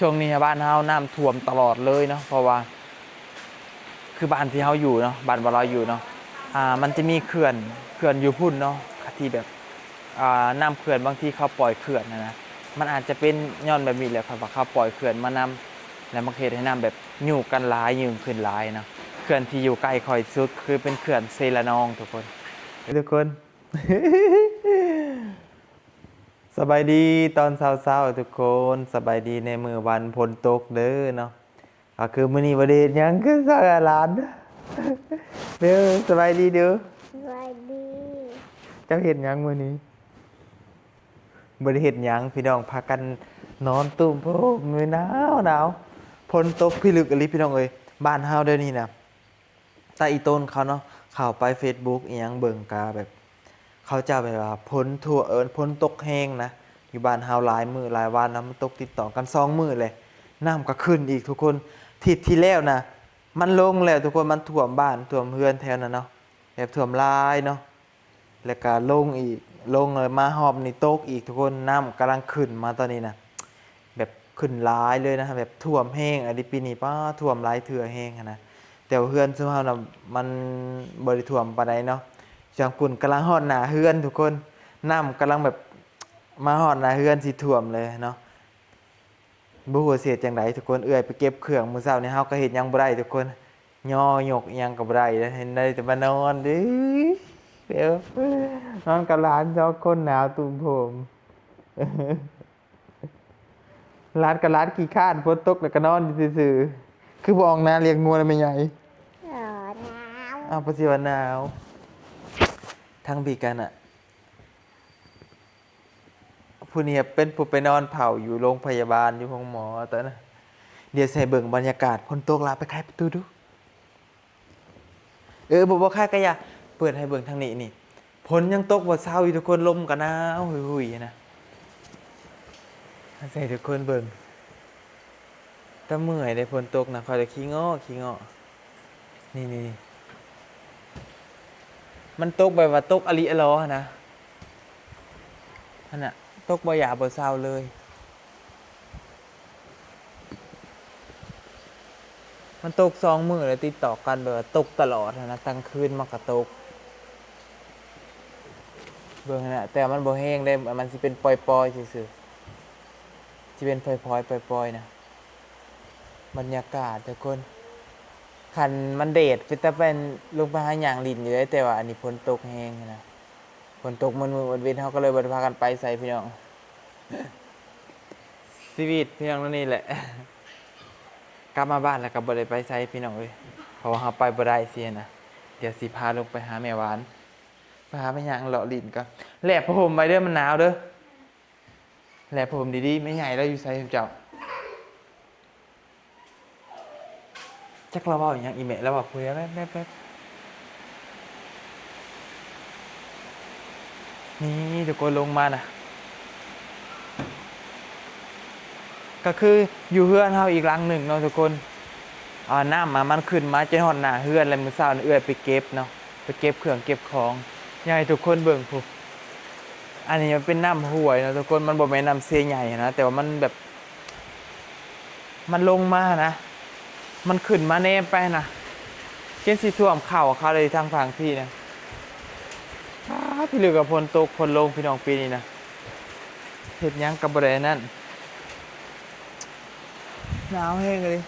ช่วงนี้บ้านเฮาน้ำท่วมตลอดเลยเนาะเพราะว่าคือบ้านที่เฮาอยู่เนาะบ้านบ่เราอยู่เนาะมันจะมีเขื่อนอยู่พุ่นเนาะที่แบบน้ำเขื่อนบางที่เขาปล่อยเขื่อนนะมันอาจจะเป็นย้อนแบบนี้แหละครับว่าเขาปล่อยเขื่อนมานำแล้วมันเฮ็ดให้น้ำแบบอยู่กันหลายยืงขึ้นหลายเนาะเขื่อนที่อยู่ใกล้ค่อยสุดคือเป็นเขื่อนเซละนองทุกคนทุกคน สบายดีตอนเช้าๆทุกคนสบายดีในมือวันฝนตกเด้อเนาะก็คือมื้อนี้บ่ได้เฮ็ดหยังคือสักหลานเด้อสบายดีเด้อสวัสดีเจ้าเฮ็ดหยังมื้อนี้บ่ได้เฮ็ดหยังพี่น้องพากันนอนตุ้มโพมมื้อหนาวฝนตกพิลึกอลิพี่น้องเอ้ยบ้านเฮาเดี๋ยวนี้น่ะตาอีต้นเขาเนาะเข้าไป Facebook อีหยังเบิ่งกาแบบ เขาจะแบบว่าพ้นตกแห้งนะอยู่บ้านเฮาหลายมือหลายวันนะมันตกติดต่อกัน2 มื้อเลยน้ำก็ขึ้นอีกทุกคนทิศที่แล้วนะมันลงแล้วทุกคนมันท่วมบ้านท่วมเรือนแถวนั้นเนาะแบบท่วมหลายเนาะแล้วก็ลงอีกลงเลยมาหอบนี่ตกอีกทุกคนน้ำกำลังขึ้นมาตอนนี้นะแบบขึ้นหลายเลยนะแบบท่วมแห้งอันนี้ปีนี้ป้าท่วมหลายเทื่อแห้งนะแต่ว่าเรือนซุมเฮาน่ะมันบ่ได้ท่วมปานใดเนาะ จังปุ่นกำลังฮอดหน้าเฮือนทุกคนน้ำกำลังแบบมาฮอดหน้าเฮือนสิท่วมเลยเนาะบ่ฮู้ว่าสิเฮ็ดจังไดทุกคนเอื้อยไปเก็บเครื่องมื้อเช้านี้เฮาก็เฮ็ดหยังบ่ได้ทุกคนย่อยกอิหยังก็บ่ได้เห็นได้แต่มานอนเด้เดี๋ยวนอนกับหลาน2คนหนาวตุ่มโผม หลานกับหลานขี้คร้านฝนตกแล้วก็นอนอยู่ซื่อๆคือบ่ออกนาเลี้ยงงัวแล้วแม่ใหญ่หนาว อ้าวบ่สิว่าหนาวทั้งบีกันอะ ผู้นี้เป็นผู้ไปนอนเผาอยู่โรงพยาบาลอยู่ห้องหมอตอนนั้นเดี๋ยวใส่เบิ่งบรรยากาศพนตกลาไปไขประตูดูบอกค่ก็อย่าเปิดให้เบิ่งทางนี้นี่ฝนยังตกบ่เช้าอยู่ทุกคนลมกันหนาวหุยๆนะใส่ทุกคนเบิ่งถ้าเมื่อยได้ฝนตกนะคอยจะขี้ง้อนี่มันตกแบบว่าตกอลิอลอนะนั่นน่ะตกบ่หยาบ่เช้าเลยมันตก2 มื้อเลยติดต่อกันแบบว่าตกตลอดนะกลางคืนมันก็ตกเบิ่งน่ะแต่มันบ่แห้งได้มันสิเป็นปล่อยๆซื่อๆสิเป็นพลอยๆปล่อยๆนะบรรยากาศทุกคนคันมันเดดเป็นแต่เป็นลงไปหาหยังลิ้นอยู่เลยแต่ว่าอันนี้ฝนตกแห้งนะฝนตกมื้อวันเว้นเฮาก็เลยบ่ได้พากันไปไสพี่น้องชีวิตพี่น้องนั่นนี่แหละกลับมาบ้านแล้วก็บ่ได้ไปไสพี่น้องเอ้ยเพราะว่าเฮาไปบ่ได้เสียนะเดี๋ยวสิพาลงไปหาแม่หวานไปหาไปหยังเลาะลิ้นก่อนแลบผ้าห่มไว้เด้อมันหนาวเด้อแลบผ้าห่มดีๆไม่ใหญ่แล้วอยู่ไสเจ้าจักเราเว้าหยังอีแม่แล้วว่าคุยแป๊บๆนี่ทุกคนลงมาน่ะก็คืออยู่เฮือนเฮาอีกหลังหนึ่งเนาะทุกคนน้ำมันขึ้นมาจนฮอดหน้าเฮือนแล้วมื้อเช้านี่เอื้อยไปเก็บเนาะไปเก็บเครื่องเก็บของอยากให้ทุกคนเบิ่งพุอันนี้มันเป็นน้ำห้วยเนาะทุกคนมันบ่แม่นน้ำเสียใหญ่นะแต่ว่ามันแบบมันลงมานะมันขึ้นมาแนมไปนะเกณฑ์สิท่วมเข่าเขาเลยทางฝั่งพี่นะพี่เหลือกับฝนตกฝนลงพี่น้องปีนี้นะเฮ็ดหยังกับบ่ได้นั่นหนาวแห้งเลย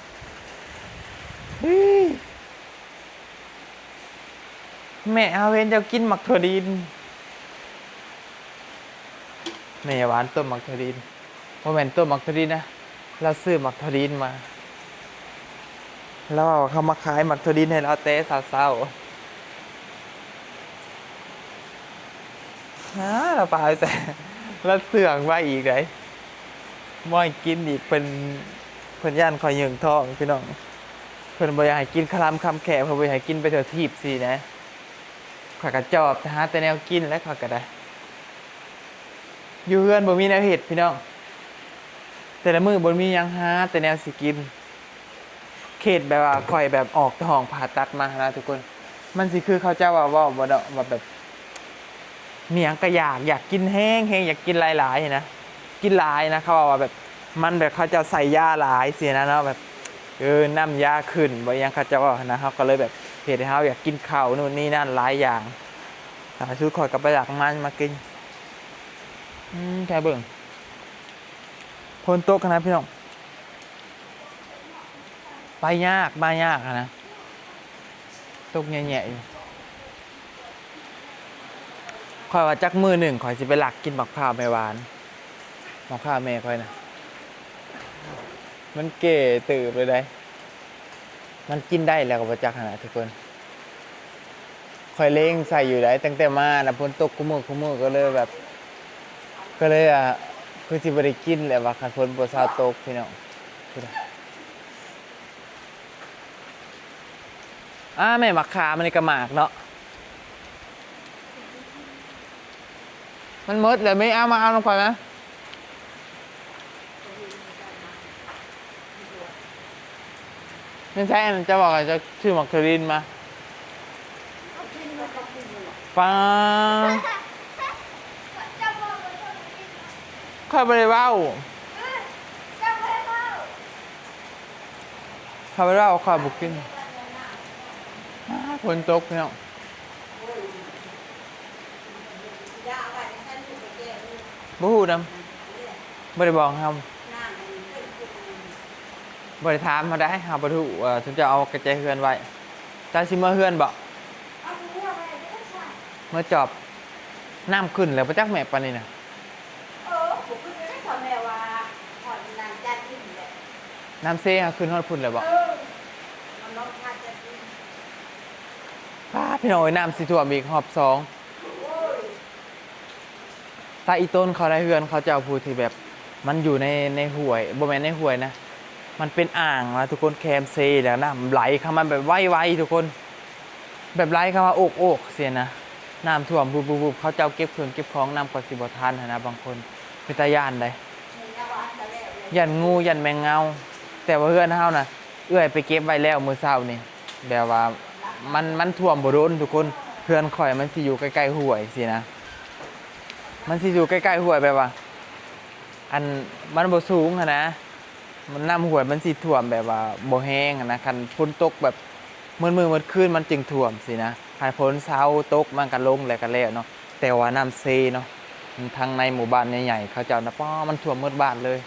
แม่เอาเวนจะกินหมักถั่วดินแม่หวานต้มหมักถั่วดินเพราะแม่นต้มหมักถั่วดินนะเราซื้อหมักถั่วดินมาแล้วเขามาขายหมักถั่วดินให้เราเต้เศร้าๆนะเราไปใส่แล้วเสื่องไว้อีกเลยม่อยกินอีกเป็นย่านคอยเหยิงท้องพี่น้องเพิ่นบ่อยากให้กินคลำคำแขกเพิ่นบ่อยากให้กินไปเถอะทีบสินะข้อยก็จอบหาแต่แนวกินแล้วข้อยก็ได้อยู่เฮือนบ่มีแนวเฮ็ดพี่น้องแต่ละมื้อบ่มีหยังหาแต่แนวสิกินเขตแบบว่าข่อยแบบออกท้องผ่าตัดมานะทุกคนมันสิคือเขาเจ้าว่าเว้าบ่ดอกว่าแบบมีหยังก็อยากกินแห้งอยากกินหลายๆนะกินหลายนะเขาว่าแบบ มันแบบเขาจะใส่ยาหลายเสียนะเนาะแบบน้ำยาขึ้นบ่ยังเขาจะว่านะครับก็เลยแบบเหตุให้เขาอยากกินข้าวนู่นนี่นั่นหลายอย่างชุดคอยกับไปหลักมันมากินแค่เบิ่งพนโต๊ะกันนะพี่น้องไปยากมายากนะตกแง่ๆอยู่คอยว่าจักมือหนึ่งคอยจะไปหลักกินบักพร้าวแม่หวานบักพร้าวแม่คอยนะมันเก๋ตื่นเลยได้มันกินได้แล้วกับจักขนาดทุกคนคอยเล้งใส่อยู่ได้ตั้งแต่มานะพนตกคุ้มือก็เลยแบบก็เลยคือสิบริกินแหละว่าคันพนบัวซาวตกพี่น้องแม่มักขามันในกระหมากเนาะมันมดเลยไม่เอามาเอาลงไปนะไม่ใช่จะบอกจะชื่อมักเทอรินมาฟังข้าไปเลยว้าวข้าไปเล่าข้าบุกกินคนตกเนาะบู๊ดำไม่ได้บอกครับไม่ได้ถามมาได้หาประตูถึงจะเอากระจายเฮือนไว้ตาชิมาเฮือนบอกเมื่อจอบน้ำขึ้นแล้วพระจักแม่ปานี่นะน้ำเซ่ขึ้นฮอดพุ่นเลยบอกพี่น้องน้ำสีถั่วมีหอบสองตาอีต้นเขาได้เฮือนเขาจะเอาพูที่แบบมันอยู่ในห้วยบ่แม่นในห้วยนะมันเป็นอ่างนะทุกคนแคมเซ่แล้วน้ำไหลเข้ามาแบบไวๆทุกคนแบบไหลเข้ามาโอกเสียนะน้ำท่วมบุบเขาจะเอาเก็บเครื่องเก็บของน้ำกว่าสิบทันนะบางคนเป็นตาย่านเลยยันงูยันแมงเงาแต่ว่าเฮือนเฮานะเอื้อยไปเก็บไว้แล้วมื้อเช้านี่แบบว่ามันท่วมบ่โดนทุกคนเฮือนข่อยมันสิอยู่ใกล้ๆห้วยสินะมันสิอยู่ใกล้ๆห้วยแบบว่าอันมันบ่สูงนะมันน้ำห้วยมันสิท่วมแบบว่าบ่แห้งนะคันฝนตกแบบมื้อคืนมันจึงท่วมสินะคันฝนเช้าตกมันก็ลงแล้วก็แล้วเนาะแต่ว่าน้ำเซเนาะทางในหมู่บ้านใหญ่ๆเขาเจ้านะป้อมันท่วมหมดบ้านเลย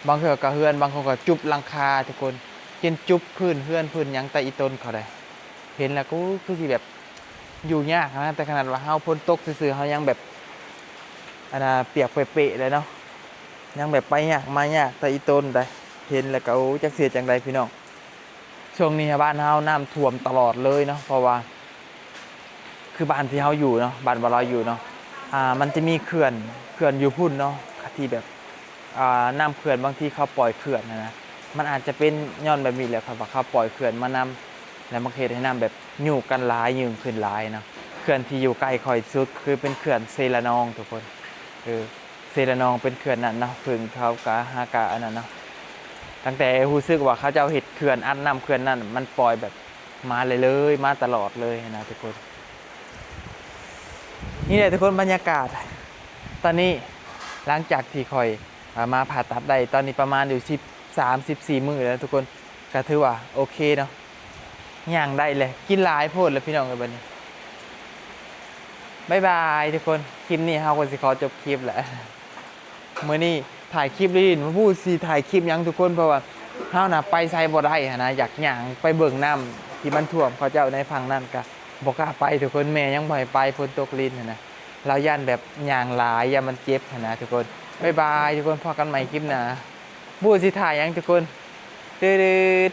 บางเทื่อก็เฮือนบางคนก็จุบหลังคาทุกคนกินจุบพื้นเฮือนพื้นหยังแต่อีต้นเขาได้เห็นแล้วก็คือสิแบบอยู่ยากนะแต่ขนาดว่าเฮาฝนตกซื่อๆเฮายังแบบอันน่ะเปียกเปะๆเลยเนาะยังแบบไปยากมายากแต่อีต้นได้เห็นแล้วก็จักเสียจังไดพี่น้องช่วงนี้บ้านเฮาน้ำท่วมตลอดเลยเนาะเพราะว่าคือบ้านที่เฮาอยู่เนาะบ้านบ่เราอยู่เนาะมันจะมีเขื่อนอยู่พุ่นเนาะที่แบบน้ำเขื่อนบางทีเขาปล่อยเขื่อนนะมันอาจจะเป็นย้อนแบบนี้แหละครับว่าเขาปล่อยเขื่อนมานำแล้วมันเฮ็ดให้น้ำแบบอยู่กันหลายยืมขึ้นหลายเนาะเขื่อนที่อยู่ใกล้ค่อยสุดคือเป็นเขื่อนเซละนองทุกคนเซละนองเป็นเขื่อนนั่นเนาะพึ่งเขากะฮากะอันนั้นเนาะตั้งแต่รู้สึกว่าเขาจะเอาเฮ็ดเขื่อนอัดน้ำเขื่อนนั่นมันปล่อยแบบมาเลยมาตลอดเลยนะทุกคนนี่แหละทุกคนบรรยากาศตอนนี้หลังจากที่คอยมาผ่าตัดได้ตอนนี้ประมาณอยู่13-14 มื้อแล้วทุกคนก็ถือว่าโอเคเนาะย่างได้เลยกินหลายโพดแล้วพี่น้องกันบัดนี้บ๊ายบายทุกคนคลิปนี้เฮาก็สิขอจบคลิปแหละมื้อนี้ถ่ายคลิปลินมาพูดสิถ่ายคลิปยังทุกคนเพราะว่าเฮาน่ะไปไสบ่ได้นะอยากย่างไปเบิ่งน้ำที่มันท่วมเขาเจ้าในฝั่งนั้นก็บ่กล้าไปทุกคนแม่ยังบ่ให้ไปฝนตกลิ้นนะเราย่านแบบย่างหลายอย่ามันเจ็บนะทุกคนบ๊ายบายทุกคนพบกันใหม่คลิปหน้าบูสิถ่ายยังทุกคนตืด